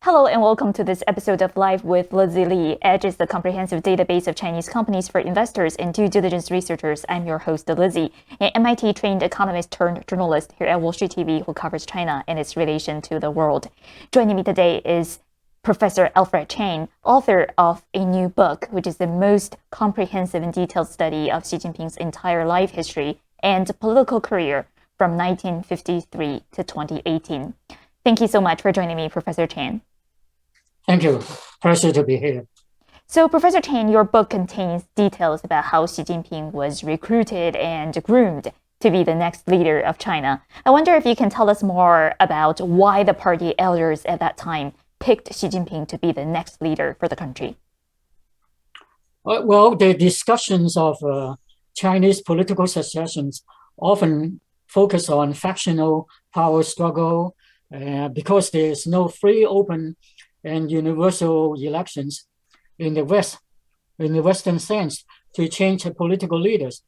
Hello and welcome to this episode of Live with Lizzie Lee. Edge is the comprehensive database of Chinese companies for investors and due diligence researchers. I'm your host, Lizzie, an MIT-trained economist turned journalist here at Wall Street TV who covers China and its relation to the world. Joining me today is Professor Alfred Chan, author of a new book, which is the most comprehensive and detailed study of Xi Jinping's entire life history and political career from 1953 to 2018. Thank you so much for joining me, Professor Chan. Thank you. Pleasure to be here. So, Professor Chan, your book contains details about how Xi Jinping was recruited and groomed to be the next leader of China. I wonder if you can tell us more about why the party elders at that time picked Xi Jinping to be the next leader for the country. Well, the discussions of Chinese political successions often focus on factional power struggle because there's no free, open, and universal elections in the West, in the Western sense, to change political leaders.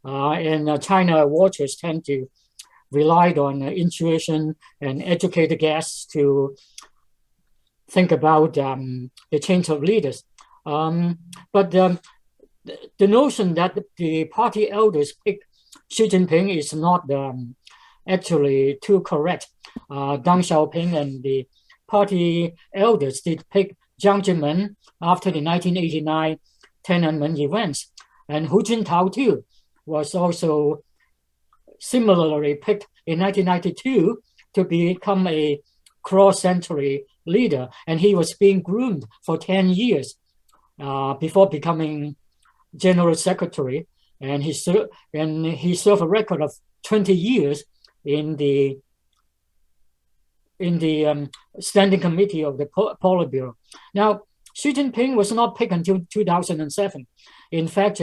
China watchers tend to rely on intuition and educated guess to think about the change of leaders. But the notion that the party elders pick Xi Jinping is not actually too correct. Deng Xiaoping and the party elders did pick Jiang Zemin after the 1989 Tiananmen events. And Hu Jintao too was also similarly picked in 1992 to become a cross-century leader. And he was being groomed for 10 years before becoming general secretary. And he served a record of 20 years in the standing committee of the Politburo. Now, Xi Jinping was not picked until 2007. In fact,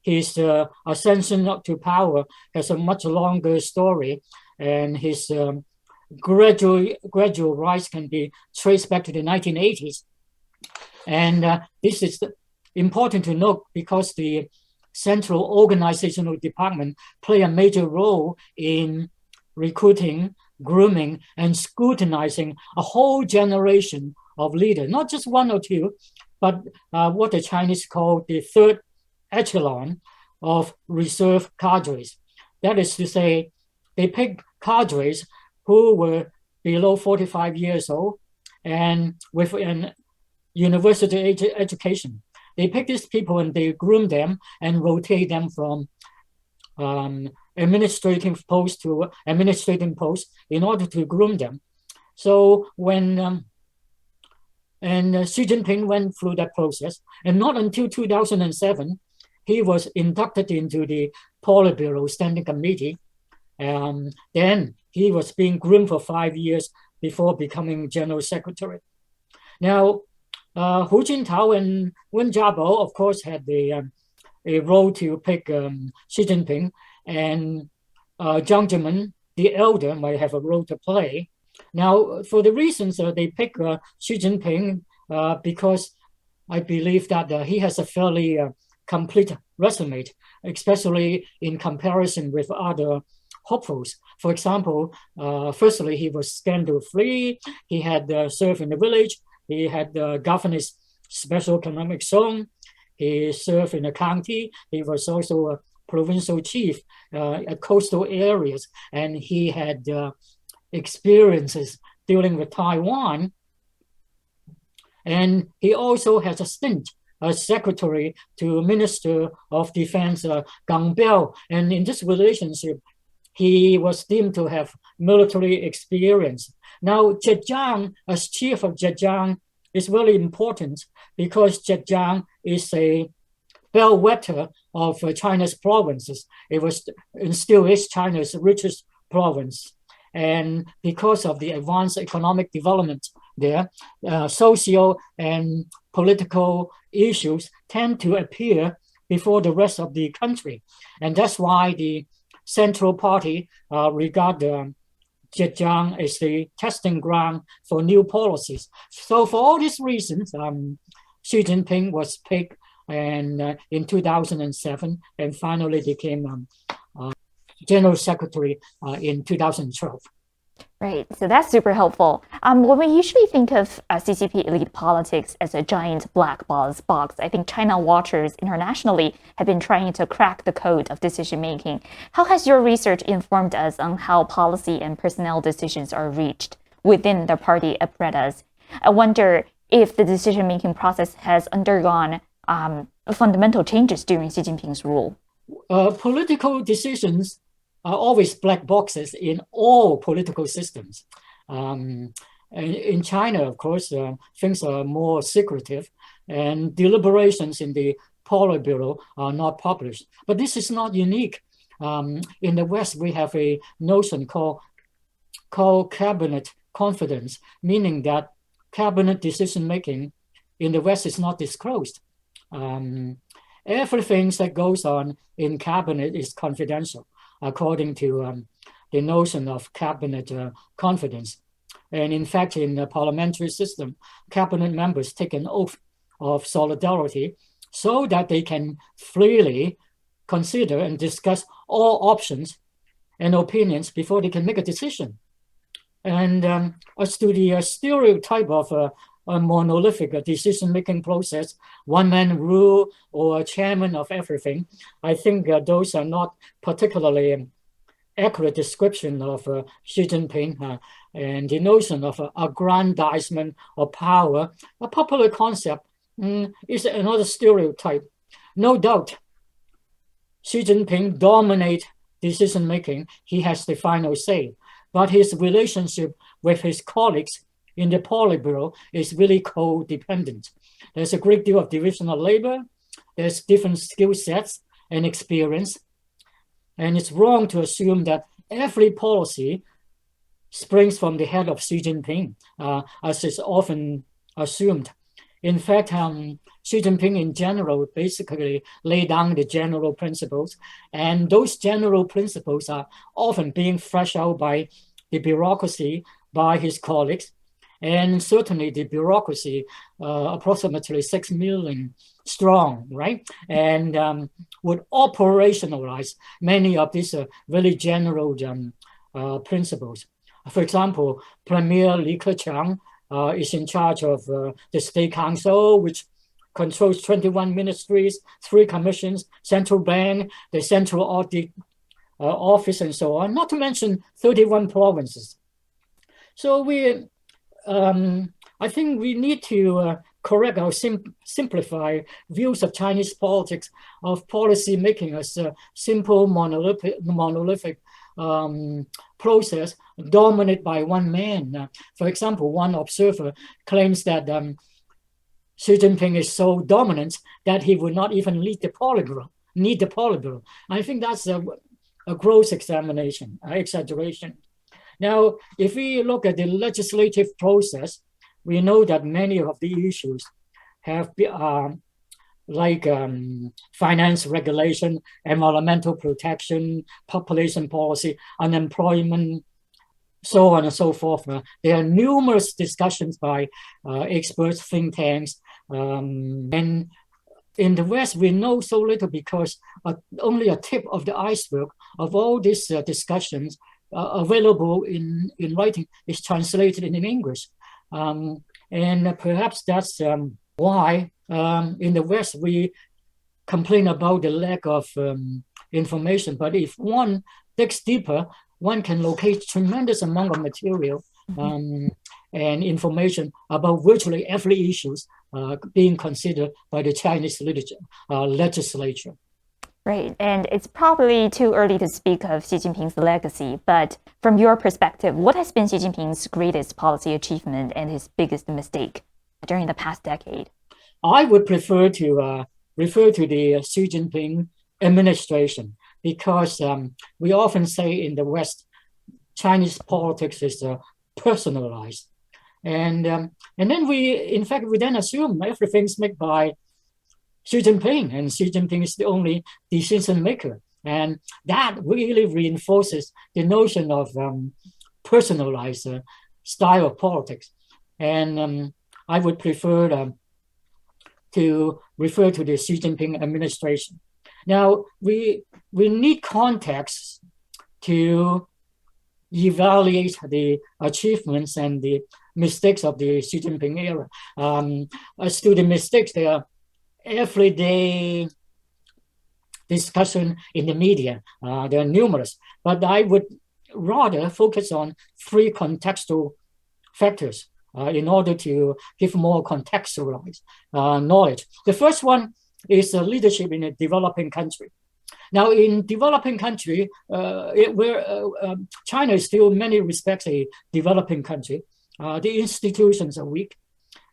his ascension to power has a much longer story, and his gradual rise can be traced back to the 1980s. And this is important to note because the Central Organizational Department play a major role in recruiting, grooming, and scrutinizing a whole generation of leaders, not just one or two, but what the Chinese call the third echelon of reserve cadres. That is to say, they pick cadres who were below 45 years old and with an university education. They pick these people and they groom them and rotate them from administrative post to administrative post in order to groom them. So when Xi Jinping went through that process, and not until 2007, he was inducted into the Politburo Standing Committee. Then he was being groomed for 5 years before becoming general secretary. Now, Hu Jintao and Wen Jiabao, of course, had a role to pick Xi Jinping, and Jiang Zemin, the elder, might have a role to play. Now, for the reasons they pick Xi Jinping, because I believe that he has a fairly complete resume, especially in comparison with other hopefuls. For example, firstly, he was scandal-free. He had served in the village. He had the governor's special economic zone. He served in the county. He was also a provincial chief at coastal areas, and he had experiences dealing with Taiwan. And he also has a stint as secretary to Minister of Defense Gang Biao. And in this relationship, he was deemed to have military experience. Now, Zhejiang, as chief of Zhejiang, is very important because Zhejiang is a bellwether of China's provinces. It was and still is China's richest province. And because of the advanced economic development there, social and political issues tend to appear before the rest of the country. And that's why the Central Party regard Zhejiang as the testing ground for new policies. So for all these reasons, Xi Jinping was picked in 2007 and finally became General Secretary in 2012. Right, so that's super helpful. When we usually think of CCP elite politics as a giant black box, I think China watchers internationally have been trying to crack the code of decision making. How has your research informed us on how policy and personnel decisions are reached within the party apparatus? I wonder if the decision making process has undergone fundamental changes during Xi Jinping's rule. Political decisions are always black boxes in all political systems. In China, of course, things are more secretive, and deliberations in the Politburo are not published. But this is not unique. In the West, we have a notion called cabinet confidence, meaning that cabinet decision making in the West is not disclosed. Everything that goes on in cabinet is confidential, according to the notion of cabinet confidence. And in fact, in the parliamentary system, cabinet members take an oath of solidarity so that they can freely consider and discuss all options and opinions before they can make a decision. And as to the stereotype of a monolithic decision-making process, one-man rule or a chairman of everything, I think those are not particularly accurate description of Xi Jinping and the notion of aggrandizement of power, a popular concept, is another stereotype. No doubt, Xi Jinping dominates decision-making. He has the final say, but his relationship with his colleagues in the Politburo is really codependent. There's a great deal of division of labor. There's different skill sets and experience. And it's wrong to assume that every policy springs from the head of Xi Jinping, as is often assumed. In fact, Xi Jinping in general basically laid down the general principles, and those general principles are often being fleshed out by the bureaucracy, by his colleagues, and certainly the bureaucracy, approximately 6 million strong, right? And would operationalize many of these really general principles. For example, Premier Li Keqiang is in charge of the State Council, which controls 21 ministries, 3 commissions, central bank, the central audit office, and so on, not to mention 31 provinces. So I think we need to correct our simplify views of Chinese politics, of policy making as a simple monolithic process dominated by one man. For example, one observer claims that Xi Jinping is so dominant that he would not even lead the Politburo. I think that's a gross exaggeration. Now, if we look at the legislative process, we know that many of the issues have been, like finance regulation, environmental protection, population policy, unemployment, so on and so forth. There are numerous discussions by experts, think tanks, and in the West, we know so little because only a tip of the iceberg of all these discussions available in writing is translated in English. And perhaps that's why in the West we complain about the lack of information. But if one digs deeper, one can locate tremendous amount of material and information about virtually every issue being considered by the Chinese legislature. Right, and it's probably too early to speak of Xi Jinping's legacy, but from your perspective, what has been Xi Jinping's greatest policy achievement and his biggest mistake during the past decade? I would prefer to refer to the Xi Jinping administration because we often say in the West, Chinese politics is personalized. And then we then assume everything's made by Xi Jinping, and Xi Jinping is the only decision maker. And that really reinforces the notion of personalized style of politics. And I would prefer to refer to the Xi Jinping administration. Now, we need context to evaluate the achievements and the mistakes of the Xi Jinping era. As to the mistakes, they are everyday discussion in the media. There are numerous, but I would rather focus on three contextual factors in order to give more contextualized knowledge. The first one is leadership in a developing country. Now, in developing country, China is still in many respects a developing country. The institutions are weak,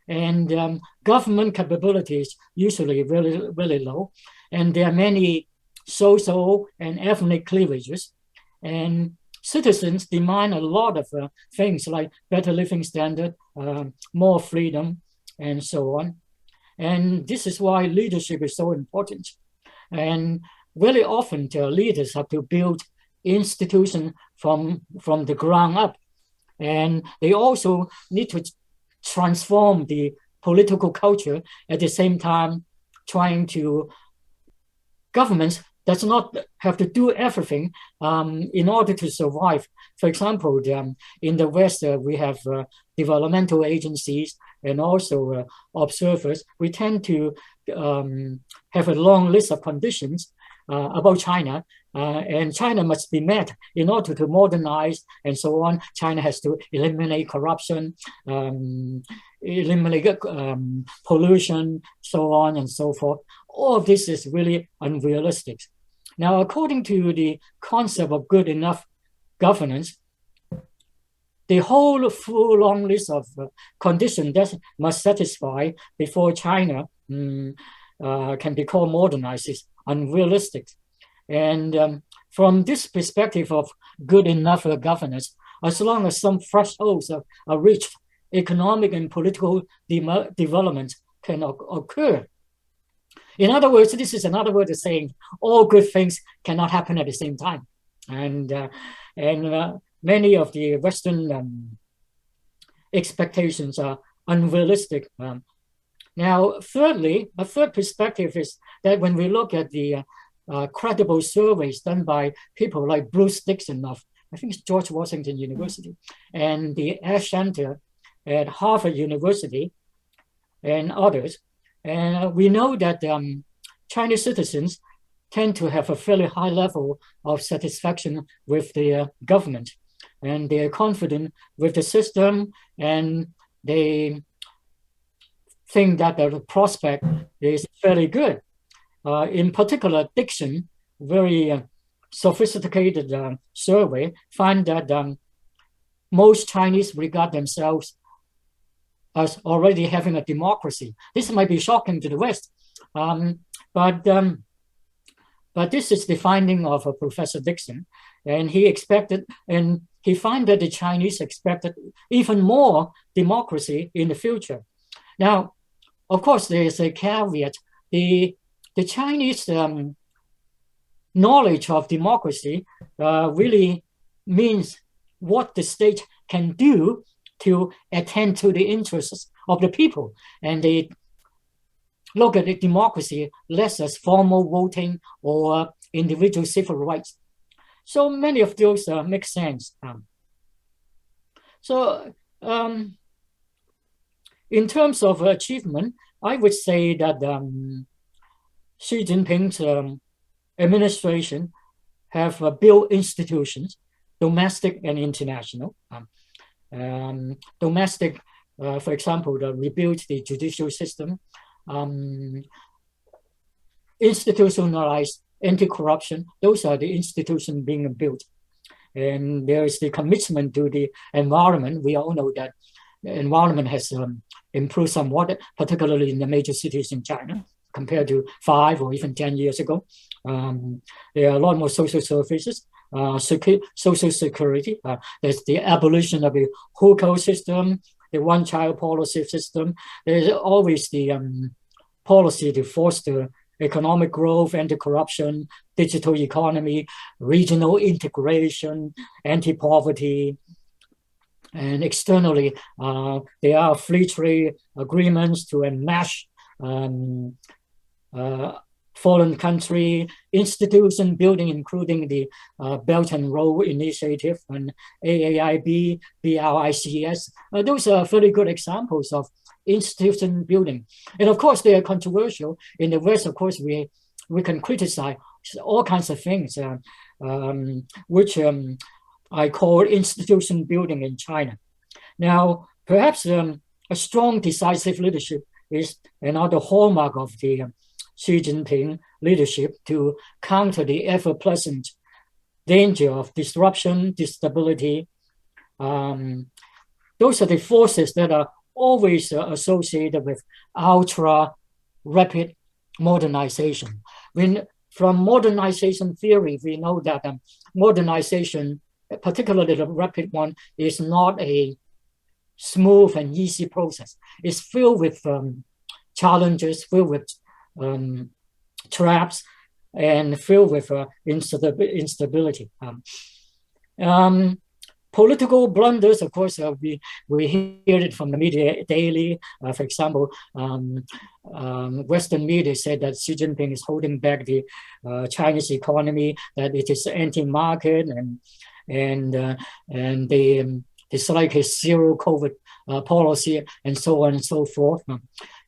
and government capabilities usually really, really low. And there are many social and ethnic cleavages. And citizens demand a lot of things like better living standard, more freedom, and so on. And this is why leadership is so important. And very often, the leaders have to build institutions from the ground up. And they also need to transform the political culture at the same time trying to governments does not have to do everything in order to survive. For example, in the West, we have developmental agencies and also observers. We tend to have a long list of conditions about China, and China must be met in order to modernize and so on. China has to eliminate corruption, eliminate pollution, so on and so forth. All of this is really unrealistic. Now, according to the concept of good enough governance, the whole full long list of conditions that must satisfy before China can be called modernized is unrealistic. And from this perspective of good enough governance, as long as some thresholds are reached, economic and political development can occur. In other words, this is another way of saying all good things cannot happen at the same time. And many of the Western expectations are unrealistic. Now, thirdly, a third perspective is that when we look at the credible surveys done by people like Bruce Dixon of, I think it's George Washington University, and the Ash Center at Harvard University, and others, and we know that Chinese citizens tend to have a fairly high level of satisfaction with the government, and they are confident with the system, and they think that the prospect is fairly good. In particular, Dixon, very sophisticated survey, find that most Chinese regard themselves as already having a democracy. This might be shocking to the West, but this is the finding of Professor Dixon, and he found that the Chinese expected even more democracy in the future. Now, of course, there is a caveat. The Chinese knowledge of democracy really means what the state can do to attend to the interests of the people. And they look at the democracy less as formal voting or individual civil rights. So many of those make sense. In terms of achievement, I would say that Xi Jinping's administration have built institutions, domestic and international. Domestic, for example, rebuild the judicial system, institutionalized anti-corruption. Those are the institutions being built. And there is the commitment to the environment. We all know that the environment has improved somewhat, particularly in the major cities in China, compared to 5 or even 10 years ago. There are a lot more social services, social security. There's the abolition of the hukou system, the one-child policy system. There's always the policy to foster economic growth, anti-corruption, digital economy, regional integration, anti-poverty. And externally, there are free trade agreements to enmesh foreign country institution building, including the Belt and Road Initiative and AAIB, BRICS. Those are very good examples of institution building. And of course, they are controversial. In the West, of course, we can criticize all kinds of things, which I call institution building in China. Now, perhaps a strong, decisive leadership is another hallmark of the Xi Jinping leadership to counter the ever-present danger of disruption, instability. Those are the forces that are always associated with ultra-rapid modernization. From modernization theory, we know that modernization, particularly the rapid one, is not a smooth and easy process. It's filled with challenges, filled with traps, and filled with instability. Political blunders, of course, we hear it from the media daily. For example, Western media said that Xi Jinping is holding back the Chinese economy, that it is anti-market, and it's like a zero COVID policy, and so on and so forth.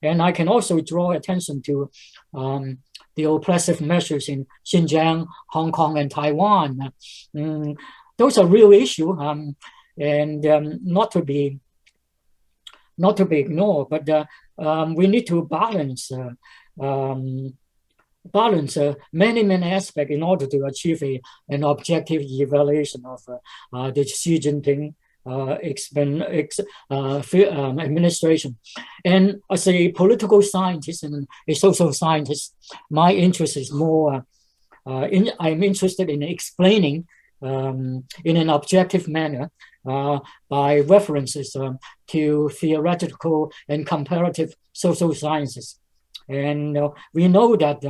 And I can also draw attention to the oppressive measures in Xinjiang, Hong Kong, and Taiwan. Those are real issues, and not to be ignored. But we need to balance many aspects in order to achieve an objective evaluation of the Xi Jinping administration. And as a political scientist and a social scientist, my interest is more. I'm interested in explaining in an objective manner by references to theoretical and comparative social sciences. And we know that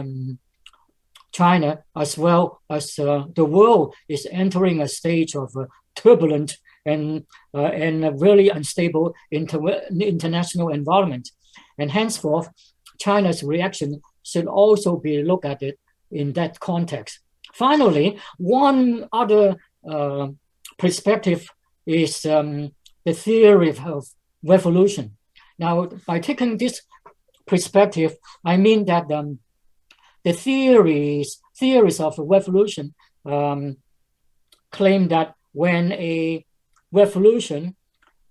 China, as well as the world, is entering a stage of turbulent and a really unstable international environment. And henceforth, China's reaction should also be looked at it in that context. Finally, one other perspective is the theory of revolution. Now, by taking this perspective, I mean that the theories of revolution claim that when a revolution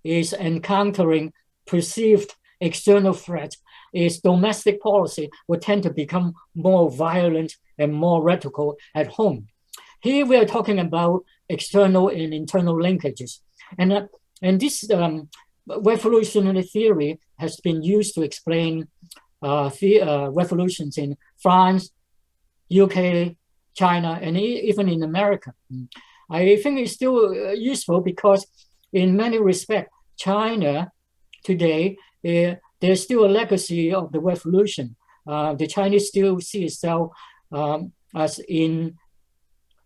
is encountering perceived external threat, its domestic policy will tend to become more violent and more radical at home. Here we are talking about external and internal linkages. And this revolutionary theory has been used to explain revolutions in France, UK, China, and even in America. I think it's still useful because in many respects, China today, there's still a legacy of the revolution. The Chinese still see itself as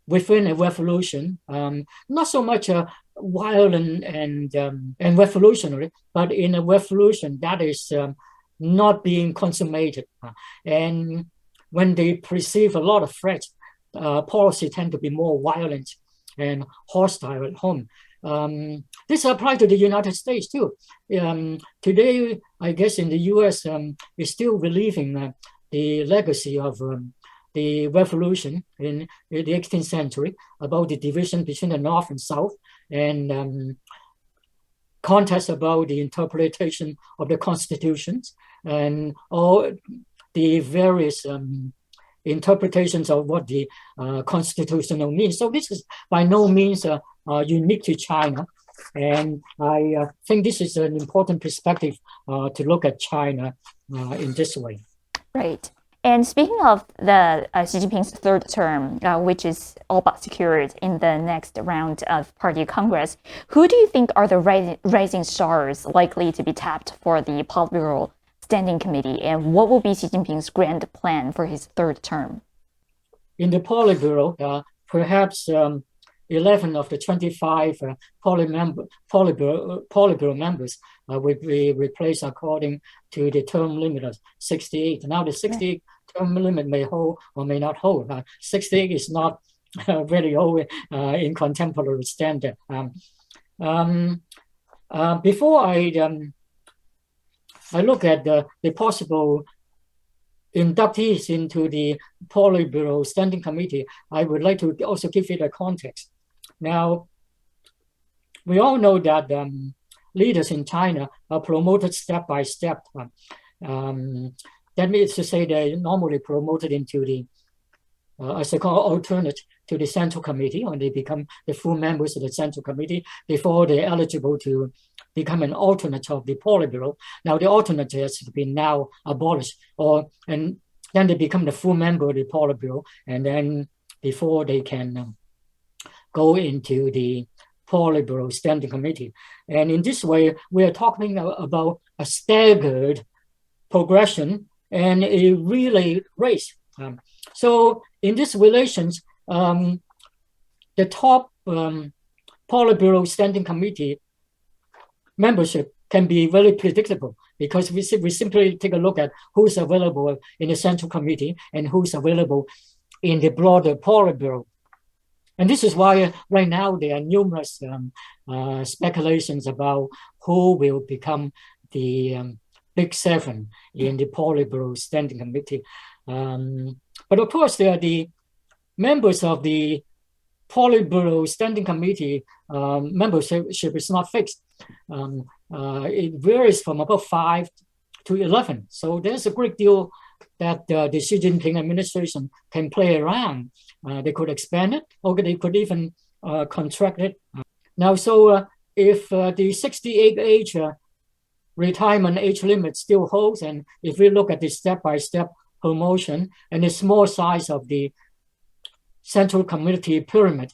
within a revolution, not so much violent and revolutionary, but in a revolution that is not being consummated. And when they perceive a lot of threats, policy tend to be more violent and hostile at home. This applies to the United States too. Today, I guess in the US, is still believing the legacy of the revolution in the 18th century about the division between the North and South, and contest about the interpretation of the constitutions and all the various interpretations of what the constitutional means. So this is by no means unique to China. And I think this is an important perspective to look at China in this way. Right. And speaking of the Xi Jinping's third term, which is all but secured in the next round of Party Congress, who do you think are the rising stars likely to be tapped for the Politburo Standing Committee, and what will be Xi Jinping's grand plan for his third term? In the Politburo, perhaps 11 of the 25 Politburo members will be replaced according to the term limit of 68. Now the 68 term limit may hold or may not hold. 60 is not very old in contemporary standard. Before I look at the possible inductees into the Politburo Standing Committee, I would like to also give it a context. Now, we all know that leaders in China are promoted step by step. That means to say they're normally promoted into the as they call alternate to the Central Committee, when they become the full members of the Central Committee before they're eligible to become an alternate of the Politburo. Now the alternate has been now abolished, and then they become the full member of the Politburo, and then before they can go into the Politburo Standing Committee. And in this way, we are talking about a staggered progression and a relay race. So in these relations, the top Politburo Standing Committee membership can be very predictable, because we simply take a look at who's available in the Central Committee and who's available in the broader Politburo. And this is why right now there are numerous speculations about who will become the Big Seven in the Politburo Standing Committee. But of course, there are the members of the Politburo Standing Committee. Membership is not fixed. It varies from about 5 to 11. So there's a great deal that the Xi Jinping administration can play around. They could expand it, or they could even contract it. Now, so if the 68 age retirement age limit still holds, and if we look at the step-by-step promotion and the small size of the Central Committee pyramid,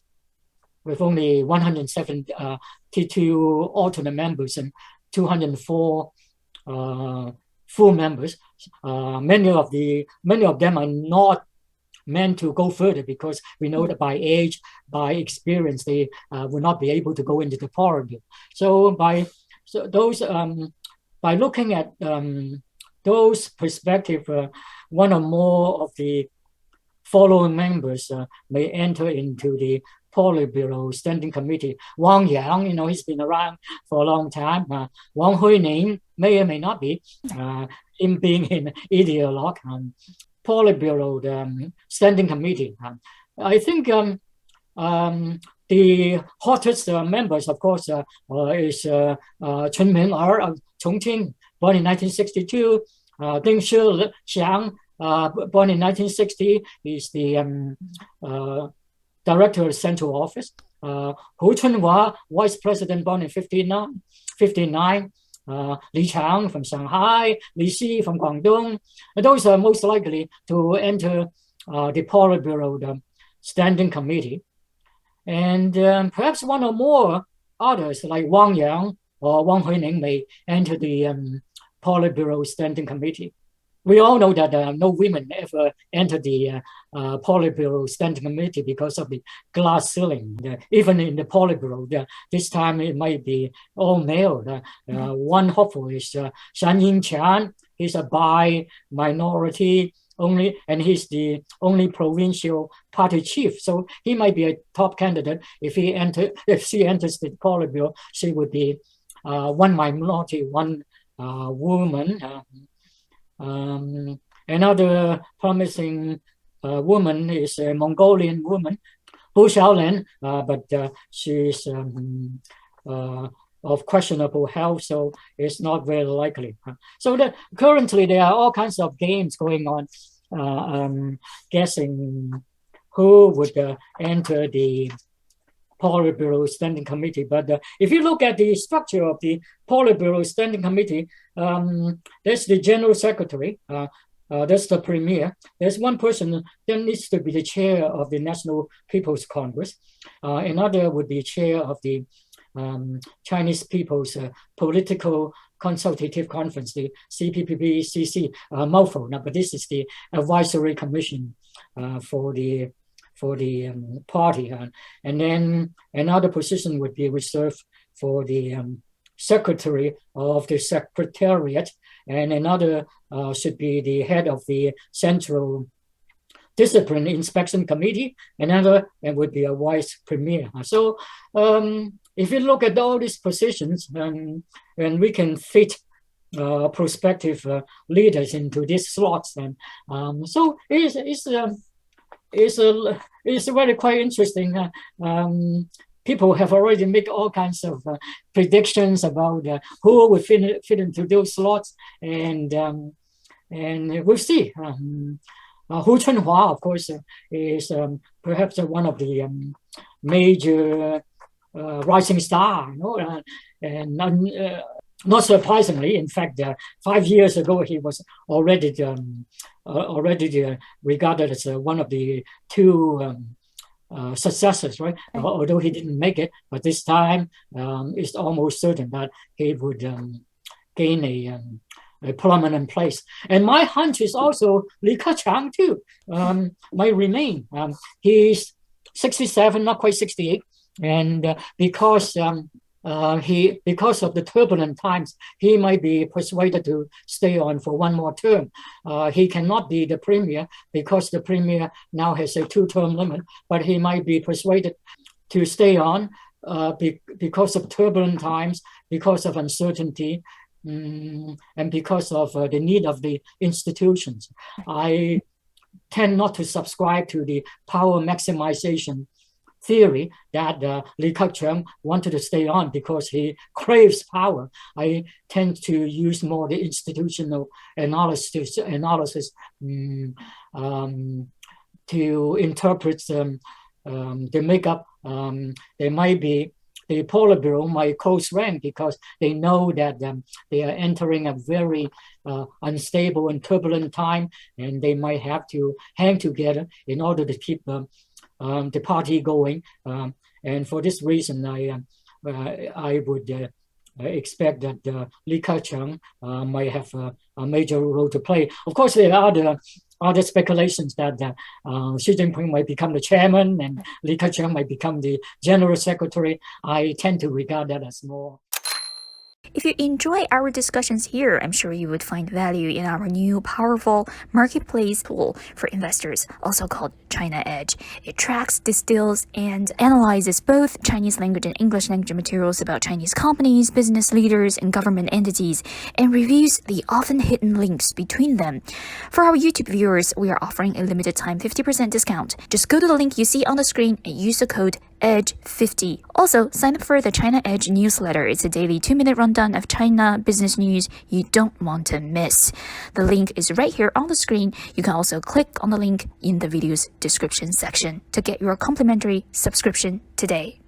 with only 172 alternate members and 204 full members, many of them are not meant to go further, because we know that by age, by experience, they will not be able to go into the Politburo. So by looking at those perspectives, one or more of the following members may enter into the Politburo Standing Committee. Wang Yang, he's been around for a long time. Wang Huining may or may not be, him being an ideologue. Politburo Standing Committee. I think the hottest members, of course, is Chen Ming-er of Chongqing, born in 1962. Deng Xiang, born in 1960, is the director of the Central Office. Hu Chunhua, vice president, born in 59. Li Chang from Shanghai, Li Xi from Guangdong. Those are most likely to enter the Politburo Standing Committee. And perhaps one or more others, like Wang Yang or Wang Huining, may enter the Politburo Standing Committee. We all know that no women ever entered the Politburo Standing Committee because of the glass ceiling. Even in the Politburo, this time it might be all male. One hopeful is Shan Yingqian. He's a bi-minority only, and he's the only provincial party chief. So he might be a top candidate. If she enters the Politburo, she would be one minority, one woman. Another promising woman is a Mongolian woman, Hu Xiaolan, but she's of questionable health, so it's not very likely. So currently there are all kinds of games going on, guessing who would enter the Politburo Standing Committee. But if you look at the structure of the Politburo Standing Committee, there's the General Secretary, that's the Premier. There's one person that needs to be the chair of the National People's Congress. Another would be chair of the Chinese People's Political Consultative Conference, the CPPCC mouthful. Now, but this is the advisory commission for the party, and then another position would be reserved for the secretary of the secretariat, and another should be the head of the Central Discipline Inspection Committee. Another and would be a vice premier. So if you look at all these positions, and we can fit prospective leaders into these slots, and so it's really quite interesting. People have already made all kinds of predictions about who would fit into those slots, and we'll see. Hu Chunhua, of course, is perhaps one of the major rising star, and not surprisingly, in fact, 5 years ago he was already regarded as one of the two successors, right? Although he didn't make it, but this time it's almost certain that he would gain a prominent place. And my hunch is also Li Keqiang too might remain. He's 67, not quite 68, and because of the turbulent times, he might be persuaded to stay on for one more term. He cannot be the premier because the premier now has a 2-term limit, but he might be persuaded to stay on because of turbulent times, because of uncertainty, and because of the need of the institutions. I tend not to subscribe to the power maximization theory that Li Keqiang wanted to stay on because he craves power. I tend to use more the institutional analysis to interpret the makeup. There might be the Politburo might close rank because they know that they are entering a very unstable and turbulent time, and they might have to hang together in order to keep the party going. And for this reason, I would expect that Li Keqiang might have a major role to play. Of course, there are other speculations that Xi Jinping might become the chairman and Li Keqiang might become the general secretary. I tend to regard that as more. If you enjoy our discussions here, I'm sure you would find value in our new powerful marketplace tool for investors, also called China Edge. It tracks, distills, and analyzes both Chinese language and English language materials about Chinese companies, business leaders, and government entities, and reviews the often hidden links between them. For our YouTube viewers, we are offering a limited time 50% discount. Just go to the link you see on the screen and use the code EDGE50. Also, sign up for the China Edge newsletter. It's a daily 2-minute rundown of China business news you don't want to miss. The link is right here on the screen. You can also click on the link in the video's description section to get your complimentary subscription today.